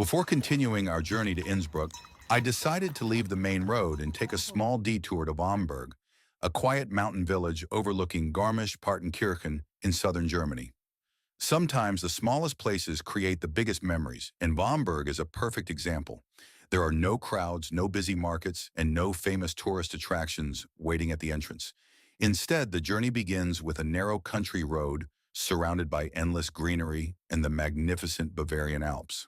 Before continuing our journey to Innsbruck, I decided to leave the main road and take a small detour to Wamberg, a quiet mountain village overlooking Garmisch-Partenkirchen in southern Germany. Sometimes the smallest places create the biggest memories, and Wamberg is a perfect example. There are no crowds, no busy markets, and no famous tourist attractions waiting at the entrance. Instead, the journey begins with a narrow country road surrounded by endless greenery and the magnificent Bavarian Alps.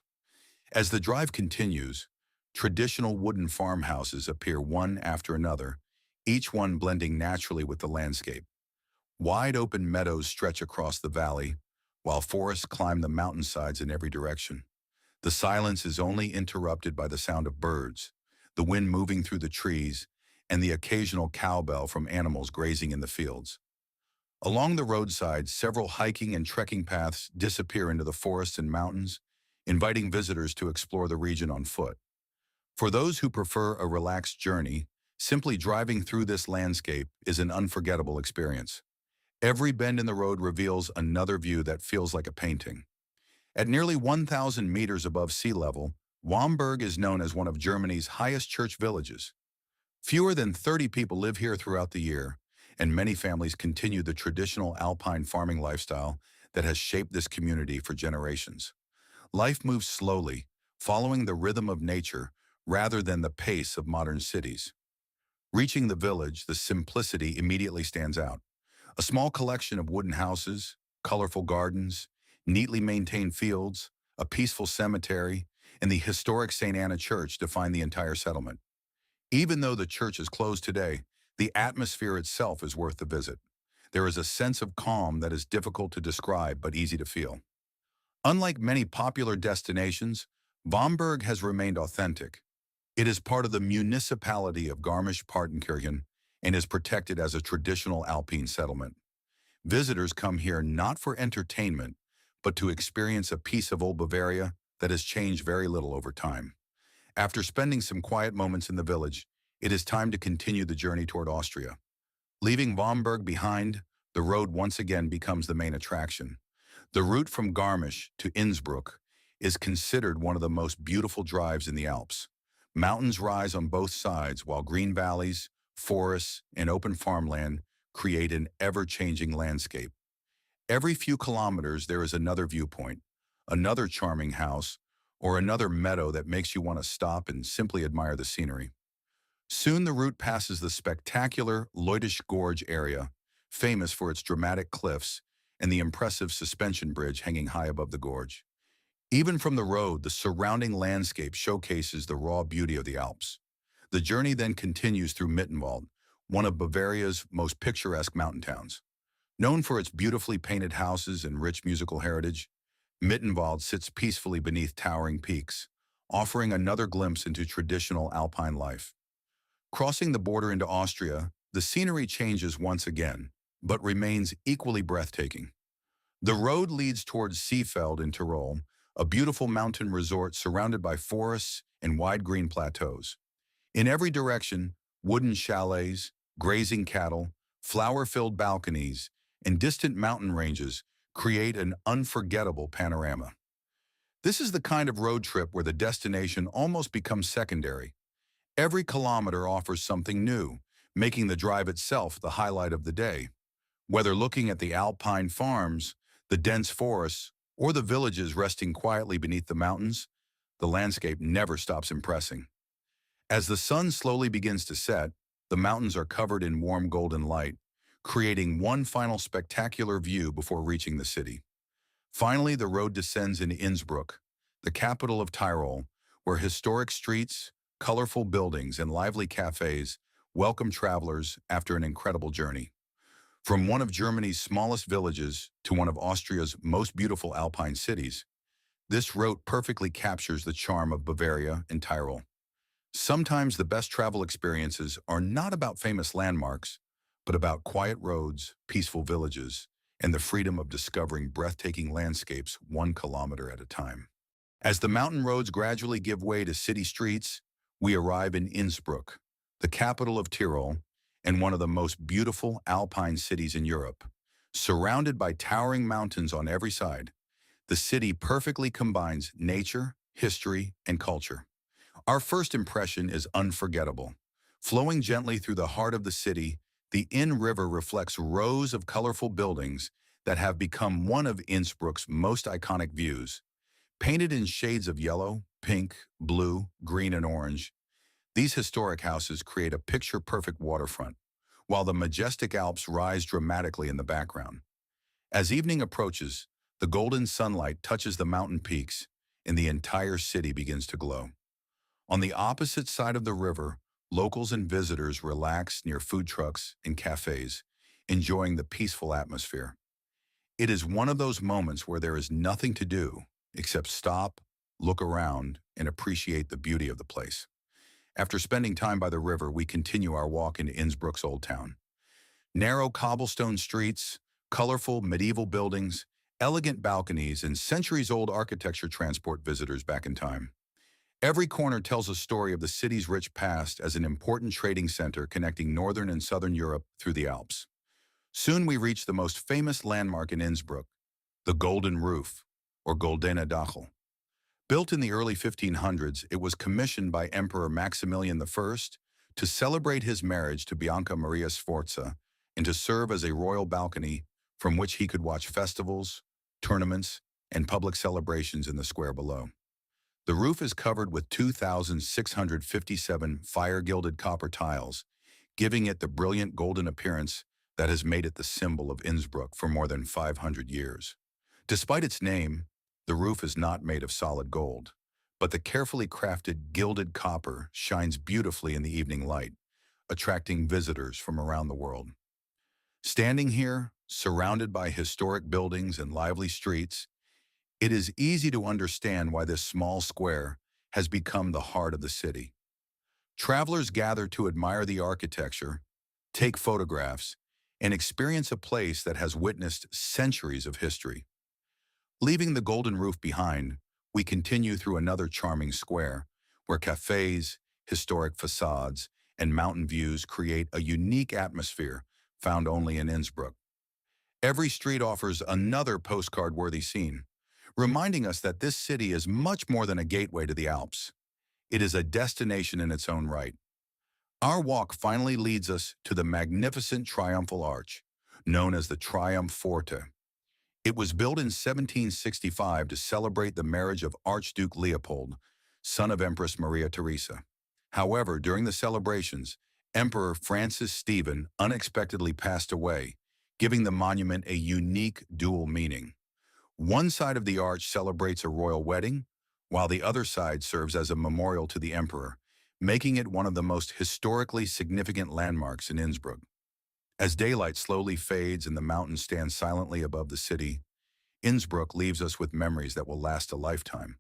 As the drive continues, traditional wooden farmhouses appear one after another, each one blending naturally with the landscape. Wide open meadows stretch across the valley, while forests climb the mountainsides in every direction. The silence is only interrupted by the sound of birds, the wind moving through the trees, and the occasional cowbell from animals grazing in the fields. Along the roadside, several hiking and trekking paths disappear into the forests and mountains, inviting visitors to explore the region on foot. For those who prefer a relaxed journey, simply driving through this landscape is an unforgettable experience. Every bend in the road reveals another view that feels like a painting. At nearly 1,000 meters above sea level, Wamberg is known as one of Germany's highest church villages. Fewer than 30 people live here throughout the year, and many families continue the traditional Alpine farming lifestyle that has shaped this community for generations. Life moves slowly, following the rhythm of nature rather than the pace of modern cities. Reaching the village, the simplicity immediately stands out. A small collection of wooden houses, colorful gardens, neatly maintained fields, a peaceful cemetery, and the historic St. Anna Church define the entire settlement. Even though the church is closed today, the atmosphere itself is worth the visit. There is a sense of calm that is difficult to describe but easy to feel. Unlike many popular destinations, Wamberg has remained authentic. It is part of the municipality of Garmisch-Partenkirchen and is protected as a traditional Alpine settlement. Visitors come here not for entertainment, but to experience a piece of old Bavaria that has changed very little over time. After spending some quiet moments in the village, it is time to continue the journey toward Austria. Leaving Wamberg behind, the road once again becomes the main attraction. The route from Garmisch to Innsbruck is considered one of the most beautiful drives in the Alps. Mountains rise on both sides, while green valleys, forests, and open farmland create an ever-changing landscape. Every few kilometers, there is another viewpoint, another charming house, or another meadow that makes you want to stop and simply admire the scenery. Soon the route passes the spectacular Leutisch Gorge area, famous for its dramatic cliffs and the impressive suspension bridge hanging high above the gorge. Even from the road, the surrounding landscape showcases the raw beauty of the Alps. The journey then continues through Mittenwald, one of Bavaria's most picturesque mountain towns. Known for its beautifully painted houses and rich musical heritage, Mittenwald sits peacefully beneath towering peaks, offering another glimpse into traditional Alpine life. Crossing the border into Austria, the scenery changes once again, but remains equally breathtaking. The road leads towards Seefeld in Tyrol, a beautiful mountain resort surrounded by forests and wide green plateaus. In every direction, wooden chalets, grazing cattle, flower-filled balconies, and distant mountain ranges create an unforgettable panorama. This is the kind of road trip where the destination almost becomes secondary. Every kilometer offers something new, making the drive itself the highlight of the day. Whether looking at the Alpine farms, the dense forests, or the villages resting quietly beneath the mountains, the landscape never stops impressing. As the sun slowly begins to set, the mountains are covered in warm golden light, creating one final spectacular view before reaching the city. Finally, the road descends into Innsbruck, the capital of Tyrol, where historic streets, colorful buildings, and lively cafes welcome travelers after an incredible journey. From one of Germany's smallest villages to one of Austria's most beautiful Alpine cities, this route perfectly captures the charm of Bavaria and Tyrol. Sometimes the best travel experiences are not about famous landmarks, but about quiet roads, peaceful villages, and the freedom of discovering breathtaking landscapes 1 kilometer at a time. As the mountain roads gradually give way to city streets, we arrive in Innsbruck, the capital of Tyrol, and one of the most beautiful Alpine cities in Europe. Surrounded by towering mountains on every side, the city perfectly combines nature, history, and culture. Our first impression is unforgettable. Flowing gently through the heart of the city, the Inn River reflects rows of colorful buildings that have become one of Innsbruck's most iconic views. Painted in shades of yellow, pink, blue, green, and orange, these historic houses create a picture-perfect waterfront, while the majestic Alps rise dramatically in the background. As evening approaches, the golden sunlight touches the mountain peaks, and the entire city begins to glow. On the opposite side of the river, locals and visitors relax near food trucks and cafes, enjoying the peaceful atmosphere. It is one of those moments where there is nothing to do except stop, look around, and appreciate the beauty of the place. After spending time by the river, we continue our walk into Innsbruck's Old Town. Narrow cobblestone streets, colorful medieval buildings, elegant balconies, and centuries-old architecture transport visitors back in time. Every corner tells a story of the city's rich past as an important trading center connecting northern and southern Europe through the Alps. Soon we reach the most famous landmark in Innsbruck, the Golden Roof, or Goldene Dachel. Built in the early 1500s, it was commissioned by Emperor Maximilian I to celebrate his marriage to Bianca Maria Sforza and to serve as a royal balcony from which he could watch festivals, tournaments, and public celebrations in the square below. The roof is covered with 2,657 fire-gilded copper tiles, giving it the brilliant golden appearance that has made it the symbol of Innsbruck for more than 500 years. Despite its name, the roof is not made of solid gold, but the carefully crafted gilded copper shines beautifully in the evening light, attracting visitors from around the world. Standing here, surrounded by historic buildings and lively streets, it is easy to understand why this small square has become the heart of the city. Travelers gather to admire the architecture, take photographs, and experience a place that has witnessed centuries of history. Leaving the Golden Roof behind, we continue through another charming square, where cafes, historic facades, and mountain views create a unique atmosphere found only in Innsbruck. Every street offers another postcard-worthy scene, reminding us that this city is much more than a gateway to the Alps. It is a destination in its own right. Our walk finally leads us to the magnificent Triumphal Arch, known as the Triumph Forte. It was built in 1765 to celebrate the marriage of Archduke Leopold, son of Empress Maria Theresa. However, during the celebrations, Emperor Francis Stephen unexpectedly passed away, giving the monument a unique dual meaning. One side of the arch celebrates a royal wedding, while the other side serves as a memorial to the emperor, making it one of the most historically significant landmarks in Innsbruck. As daylight slowly fades and the mountains stand silently above the city, Innsbruck leaves us with memories that will last a lifetime.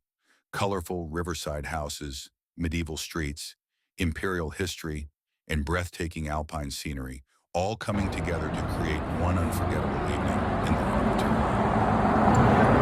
Colorful riverside houses, medieval streets, imperial history, and breathtaking Alpine scenery, all coming together to create one unforgettable evening in the heart of Tyrol.